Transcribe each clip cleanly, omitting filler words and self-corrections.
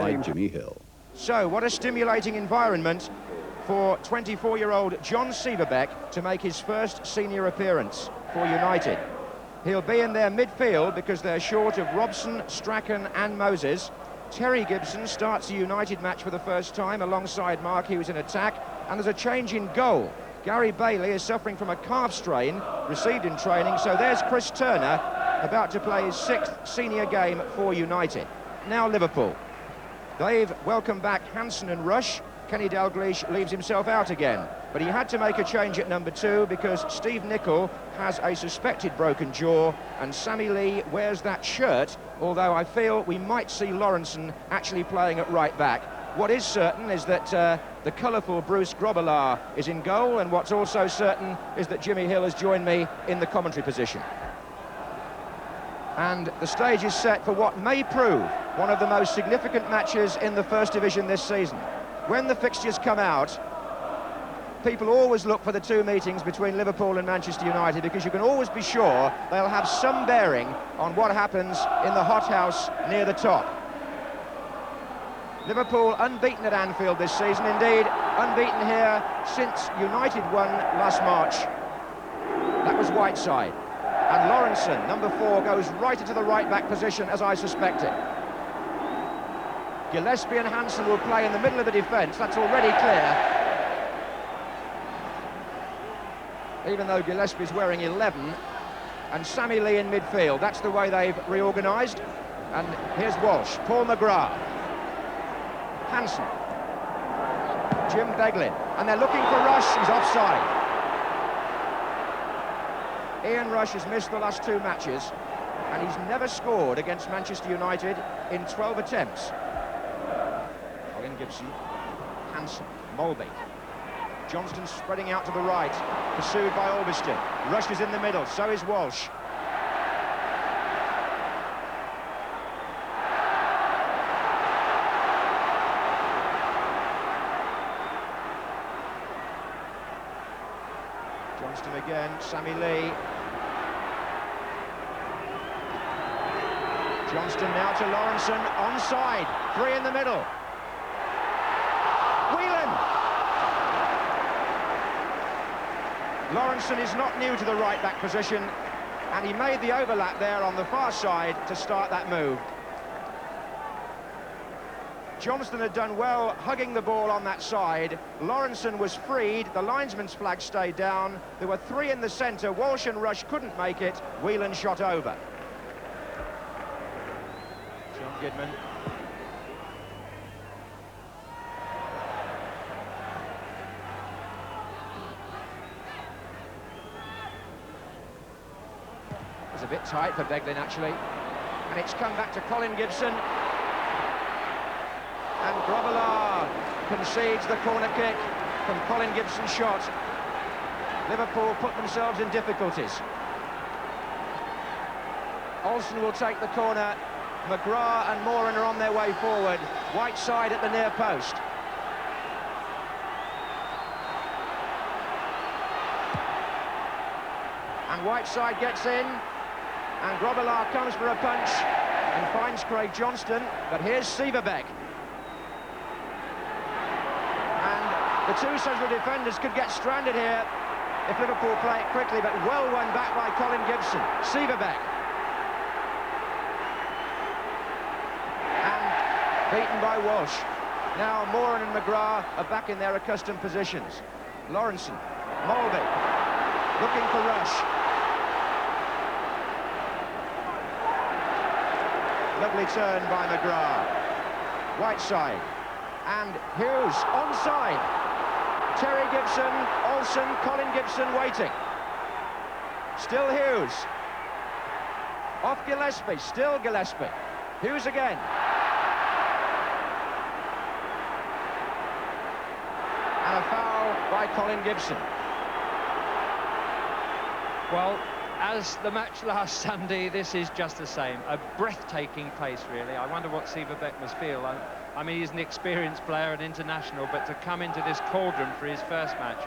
by Jimmy Hill. So, what a stimulating environment for 24-year-old John Sieverbeck to make his first senior appearance for United. He'll be in their midfield because they're short of Robson, Strachan and Moses. Terry Gibson starts a United match for the first time alongside Mark Hughes in attack, and there's a change in goal. Gary Bailey is suffering from a calf strain received in training, so there's Chris Turner about to play his 6th senior game for United. Now Liverpool. They've welcomed back Hansen and Rush. Kenny Dalglish leaves himself out again, but he had to make a change at number 2 because Steve Nicol has a suspected broken jaw and Sammy Lee wears that shirt, although I feel we might see Lawrenson actually playing at right back. What is certain is that the colourful Bruce Grobbelaar is in goal, and what's also certain is that Jimmy Hill has joined me in the commentary position. And the stage is set for what may prove one of the most significant matches in the First Division this season. When the fixtures come out, people always look for the 2 meetings between Liverpool and Manchester United because you can always be sure they'll have some bearing on what happens in the hothouse near the top. Liverpool unbeaten at Anfield this season, indeed unbeaten here since United won last March. That was Whiteside. And Lawrenson, number 4, goes right into the right-back position, as I suspected. Gillespie and Hansen will play in the middle of the defence, that's already clear. Even though Gillespie's wearing 11. And Sammy Lee in midfield, that's the way they've reorganised. And here's Walsh, Paul McGrath, Hansen, Jim Beglin. And they're looking for Rush, he's offside. Ian Rush has missed the last 2 matches, and he's never scored against Manchester United in 12 attempts. Colin Gibson, Hansen, Molby. Johnston spreading out to the right, pursued by Albiston. Rush is in the middle, so is Walsh. Johnston again, Sammy Lee. Johnston now to Lawrenson, onside, 3 in the middle. Whelan! Lawrenson is not new to the right-back position, and he made the overlap there on the far side to start that move. Johnston had done well hugging the ball on that side. Lawrenson was freed, the linesman's flag stayed down. There were 3 in the centre, Walsh and Rush couldn't make it, Whelan shot over. John Gidman. It was a bit tight for Beglin actually. And it's come back to Colin Gibson. And Grobbelaar concedes the corner kick from Colin Gibson's shot. Liverpool put themselves in difficulties. Olsen will take the corner. McGrath and Moran are on their way forward. Whiteside at the near post. And Whiteside gets in. And Grobbelaar comes for a punch and finds Craig Johnston. But here's Sieverbeck. The 2 central defenders could get stranded here if Liverpool play it quickly, but well won back by Colin Gibson. Sieverbeck. And beaten by Walsh. Now Moran and McGrath are back in their accustomed positions. Lawrenson, Molby, looking for Rush. Lovely turn by McGrath. Whiteside. And Hughes, onside. Terry Gibson, Olsen, Colin Gibson waiting. Still Hughes. Off Gillespie, still Gillespie. Hughes again. And a foul by Colin Gibson. Well, as the match last Sunday, this is just the same. A breathtaking pace, really. I wonder what Sieverbeck must feel. I mean, he's an experienced player, an international, but to come into this cauldron for his first match,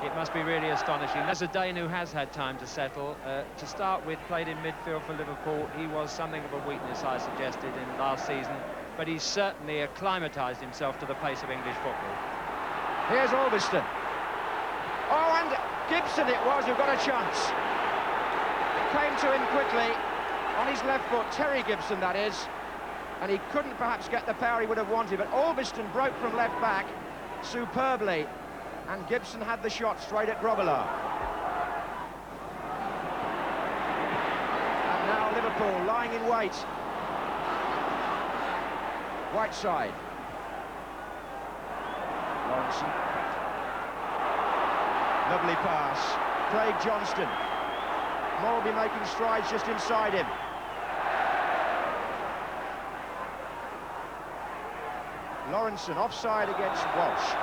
it must be really astonishing. As a Dane who has had time to settle, to start with, played in midfield for Liverpool. He was something of a weakness, I suggested, in last season. but he's certainly acclimatised himself to the pace of English football. Here's Albiston. Oh, and Gibson it was who got a chance. It came to him quickly on his left foot, Terry Gibson that is, and he couldn't perhaps get the power he would have wanted, but Albiston broke from left back superbly, and Gibson had the shot straight at Grobbelaar. And now Liverpool lying in wait. Whiteside. Lawrenson. Lovely pass. Craig Johnston. Molby making strides just inside him. Lawrenson offside against Walsh.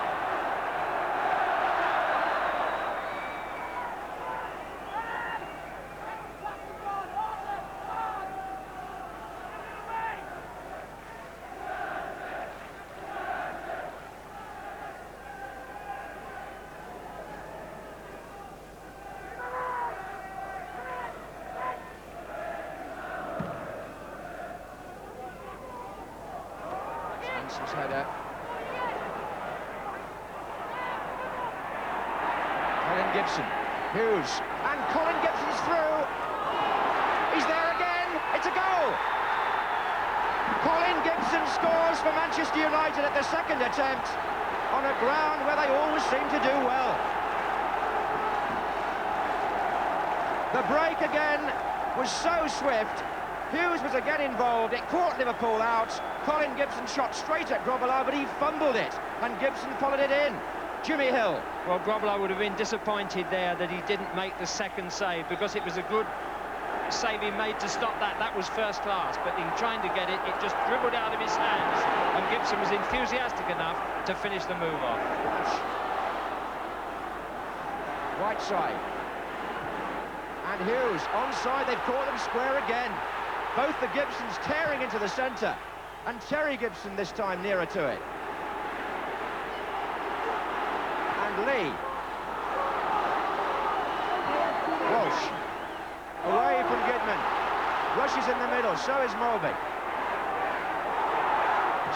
Hanson's header. Colin Gibson. Hughes. And Colin Gibson's through. He's there again. It's a goal. Colin Gibson scores for Manchester United at the second attempt on a ground where they always seem to do well. The break again was so swift. Hughes was again involved. It caught Liverpool out. Colin Gibson shot straight at Grobbelaar, but he fumbled it, and Gibson followed it in. Jimmy Hill. Well, Grobbelaar would have been disappointed there that he didn't make the second save, because it was a good save he made to stop that. That was first class, but in trying to get it, it just dribbled out of his hands, and Gibson was enthusiastic enough to finish the move off. Whiteside. And Hughes onside. They've caught them square again. Both the Gibsons tearing into the centre, and Terry Gibson this time nearer to it. And Lee. Walsh. Away from Gidman. Rushes in the middle, so is Mulvey.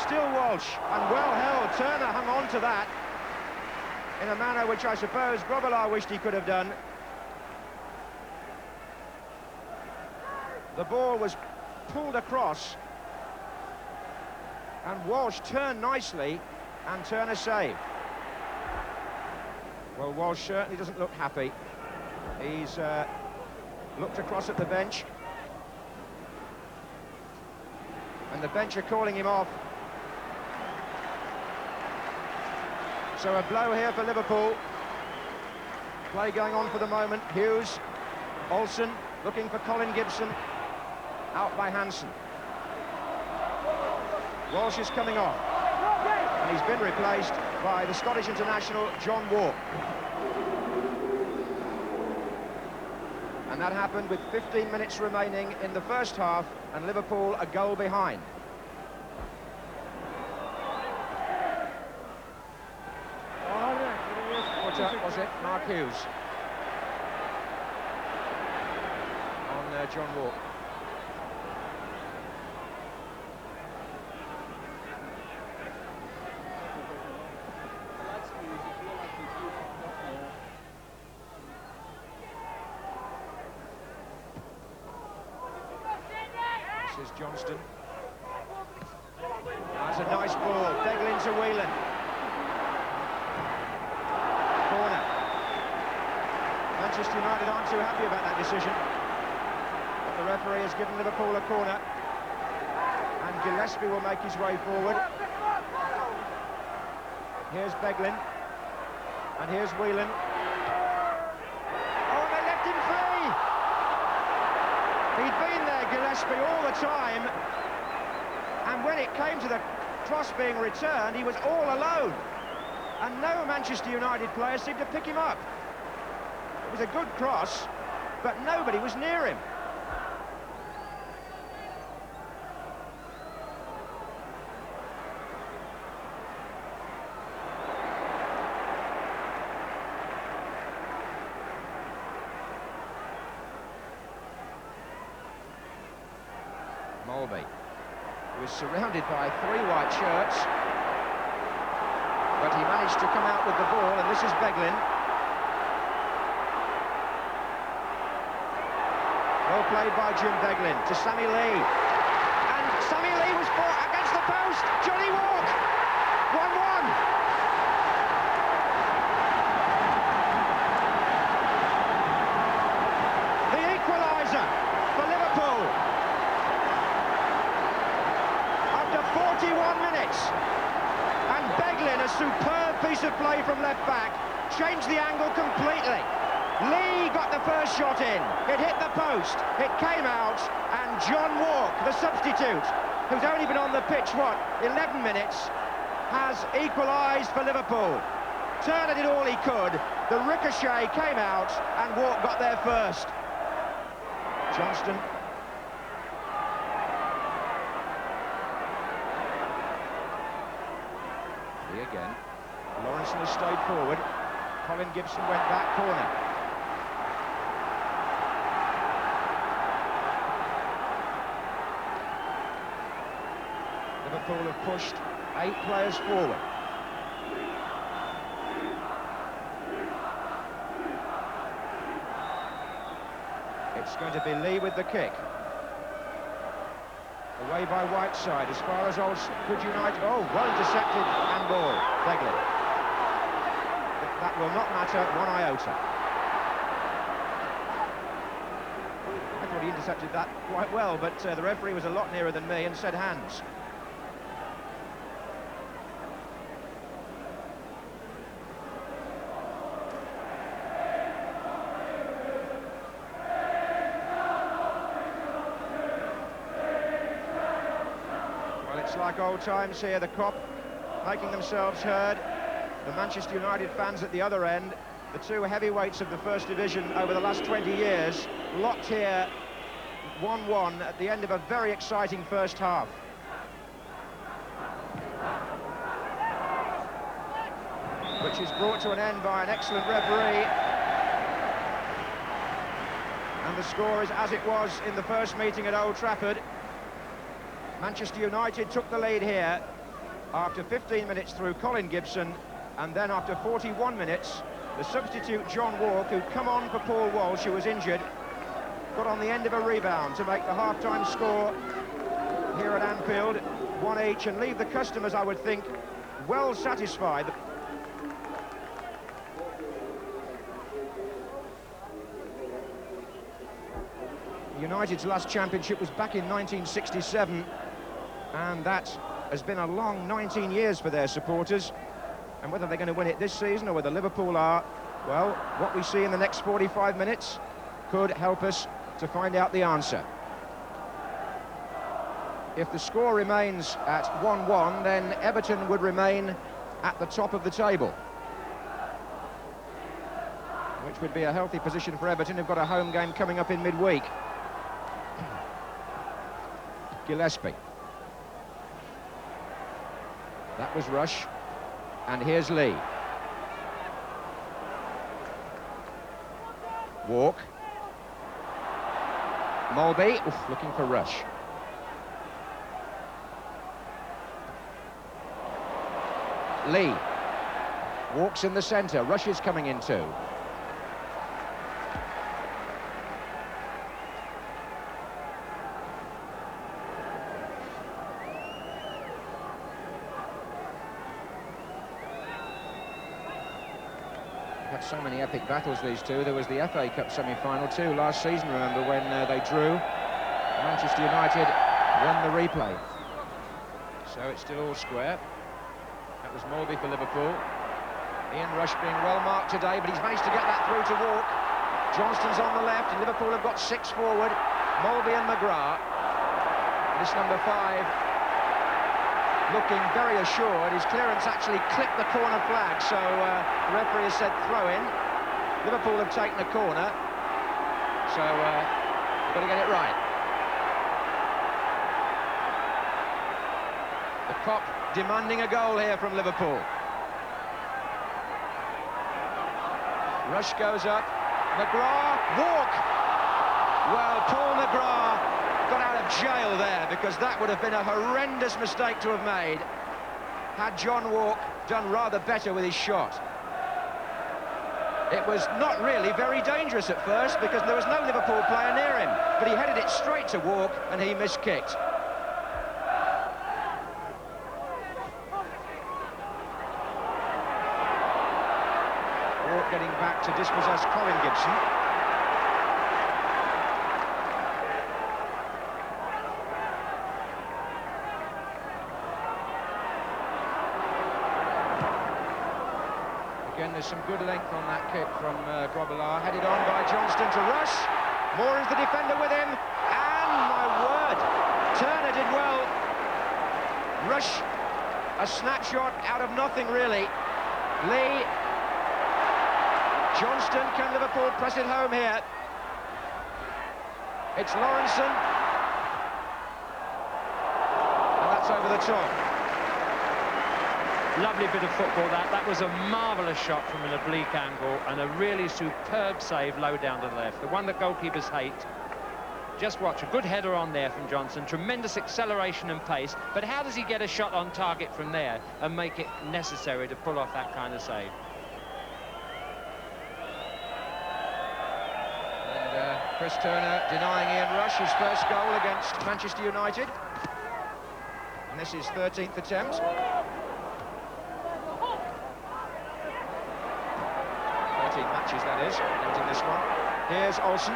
Still Walsh, and well held. Turner hung on to that in a manner which I suppose Grobbelaar wished he could have done. The ball was pulled across, and Walsh turned nicely, and Turner saved. Well, Walsh certainly doesn't look happy. He's looked across at the bench, and the bench are calling him off. So a blow here for Liverpool. Play going on for the moment. Hughes, Olsen looking for Colin Gibson. Out by Hanson. Walsh is coming off, and he's been replaced by the Scottish international John Wark. And that happened with 15 minutes remaining in the first half, and Liverpool a goal behind. What was it? Mark Hughes on John Wark. This is Johnston. That's a nice ball. Beglin to Whelan. Corner. Manchester United aren't too happy about that decision, but the referee has given Liverpool a corner, and Gillespie will make his way forward. Here's Beglin, and here's Whelan. Oh, they left him free! He'd been there, Gillespie, all the time, and when it came to the cross being returned, he was all alone, and no Manchester United player seemed to pick him up. It was a good cross, but nobody was near him. Mulvey. was surrounded by 3 white shirts, but he managed to come out with the ball, and this is Beglin. Well played by Jim Beglin to Sammy Lee. And Sammy Lee was caught against the post. Johnny Walk. 1-1. The equaliser for Liverpool. After 41 minutes. And Beglin, a superb piece of play from left back, changed the angle completely. Lee got the first shot in, it hit the post, it came out, and John Walk, the substitute, who's only been on the pitch, 11 minutes, has equalised for Liverpool. Turner did all he could, the ricochet came out, and Walk got there first. Johnston. Lee again. Lawrenson has stayed forward. Colin Gibson went back corner. Liverpool have pushed 8 players forward. It's going to be Lee with the kick. Away by Whiteside, as far as Olsen. Could United... Oh, well intercepted handball. Beglin. That will not matter 1 iota. I thought he intercepted that quite well, but the referee was a lot nearer than me and said hands. It's like old times here, the Kop making themselves heard, the Manchester United fans at the other end, the 2 heavyweights of the First Division over the last 20 years, locked here 1-1 at the end of a very exciting first half. Which is brought to an end by an excellent referee. And the score is as it was in the first meeting at Old Trafford. Manchester United took the lead here after 15 minutes through Colin Gibson, and then after 41 minutes, the substitute John Walk, who'd come on for Paul Walsh, who was injured, got on the end of a rebound to make the half-time score here at Anfield, 1 each, and leave the customers, I would think, well satisfied. United's last championship was back in 1967. And that has been a long 19 years for their supporters. And whether they're going to win it this season or whether Liverpool are, well, what we see in the next 45 minutes could help us to find out the answer. If the score remains at 1-1, then Everton would remain at the top of the table, which would be a healthy position for Everton, who've got a home game coming up in midweek. Gillespie. That was Rush, and here's Lee. Walk. Mulby, looking for Rush. Lee. Walks in the centre, Rush is coming in too. Had so many epic battles, these two. There was the FA Cup semi-final too last season, remember, when they drew. Manchester United won the replay. So it's still all square. That was Mulby for Liverpool. Ian Rush being well marked today, but he's managed to get that through to Walk. Johnston's on the left, and Liverpool have got 6 forward. Mulby and McGrath. This number 5 looking very assured. His clearance actually clipped the corner flag, so the referee has said throw in. Liverpool have taken a corner, so got to get it right. The Kop demanding a goal here from Liverpool. Rush goes up, McGrath, Walk! Well, Paul McGrath got out of jail there, because that would have been a horrendous mistake to have made had John Walk done rather better with his shot. It was not really very dangerous at first, because there was no Liverpool player near him, but he headed it straight to Walk and he miskicked. Walk getting back to dispossess Colin Gibson. Again, there's some good length on that kick from Grobbelaar. Headed on by Johnston to Rush. Moore is the defender with him. And, my word, Turner did well. Rush, a snapshot out of nothing, really. Lee. Johnston, can Liverpool press it home here? It's Lawrenson. And that's over the top. Lovely bit of football, that. That was a marvellous shot from an oblique angle and a really superb save low down to the left. The one that goalkeepers hate. Just watch, a good header on there from Johnson. Tremendous acceleration and pace. But how does he get a shot on target from there and make it necessary to pull off that kind of save? And Chris Turner denying Ian Rush his first goal against Manchester United. And this is 13th attempt. 13 matches, that is, counting this one. Here's Olsen.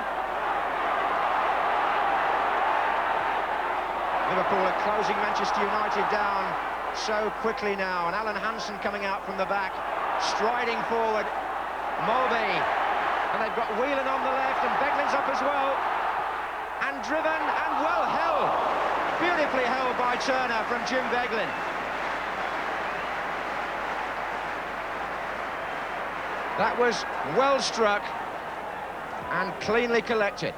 Liverpool are closing Manchester United down so quickly now, and Alan Hansen coming out from the back, striding forward. Mulvey, and they've got Whelan on the left, and Beglin's up as well, and driven and well held, beautifully held by Turner from Jim Beglin. That was well struck and cleanly collected.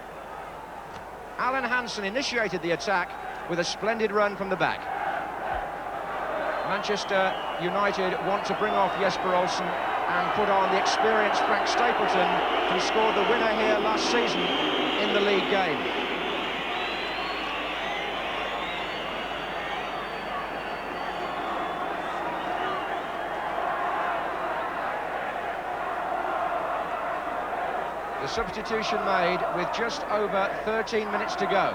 Alan Hansen initiated the attack with a splendid run from the back. Manchester United want to bring off Jesper Olsen and put on the experienced Frank Stapleton, who scored the winner here last season in the league game. The substitution made with just over 13 minutes to go.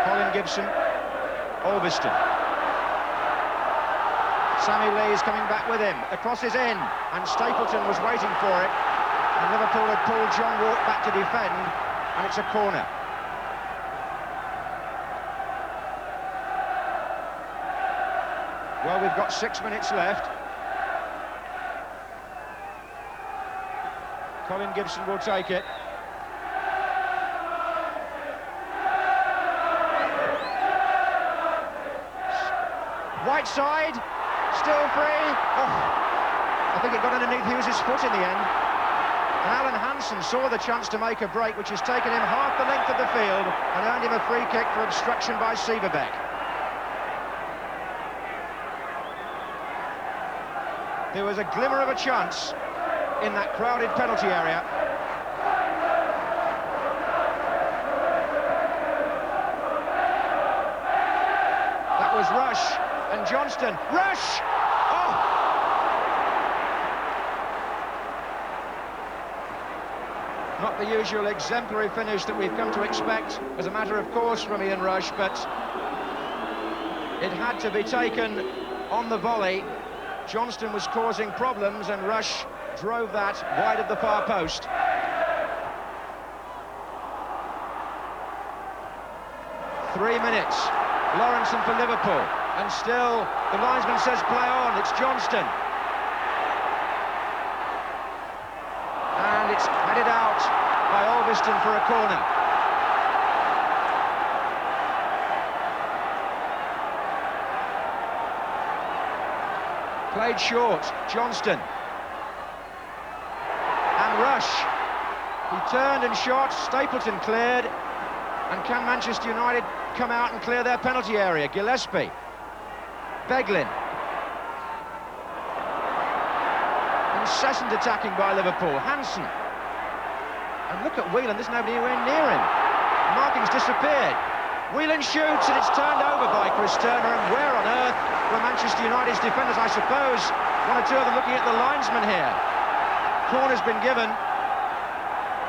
Colin Gibson, Albiston. Sammy Lee's coming back with him. The cross is in, and Stapleton was waiting for it. And Liverpool had pulled John Walk back to defend, and it's a corner. Well, we've got 6 minutes left. Colin Gibson will take it. Right side, still free. Oh, I think it got underneath Hughes' foot in the end. And Alan Hansen saw the chance to make a break, which has taken him half the length of the field and earned him a free kick for obstruction by Sieverbeck. There was a glimmer of a chance in that crowded penalty area. That was Rush and Johnston. Rush! Oh! Not the usual exemplary finish that we've come to expect as a matter of course from Ian Rush, but it had to be taken on the volley. Johnston was causing problems and Rush drove that wide of the far post. Three minutes. Lawrenson for Liverpool. And still, the linesman says play on. It's Johnston. And it's headed out by Albiston for a corner. Played short. Johnston. Rush, he turned and shot. Stapleton cleared, and can Manchester United come out and clear their penalty area? Gillespie, Beglin, incessant attacking by Liverpool. Hansen, And look at Whelan, there's nobody anywhere near him. Marking's disappeared. Whelan shoots, and it's turned over by Chris Turner, and where on earth were Manchester United's defenders? I suppose one or two of them looking at the linesman here. Corner's been given,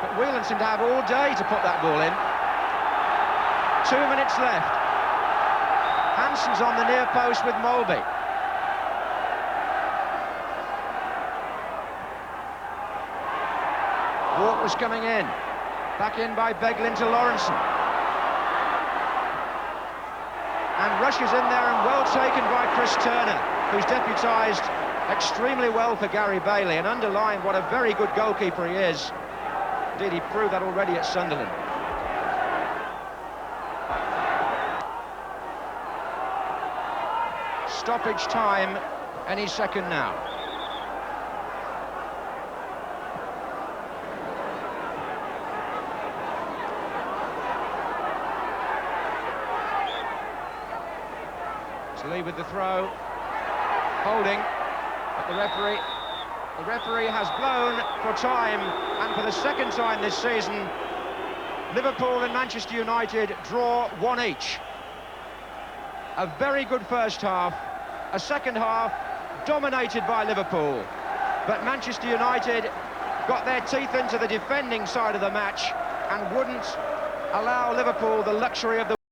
but Whelan seemed to have all day to put that ball in. 2 minutes left. Hansen's on the near post with Molby. Walk was coming in. Back in by Beglin to Lawrenson. And rushes in there, and well taken by Chris Turner, who's deputised extremely well for Gary Bailey and underlined what a very good goalkeeper he is. Indeed, he proved that already at Sunderland. Stoppage time any second now. Lee with the throw, holding, but the referee has blown for time, and for the second time this season, Liverpool and Manchester United draw 1 each. A very good first half, a second half dominated by Liverpool, but Manchester United got their teeth into the defending side of the match and wouldn't allow Liverpool the luxury of the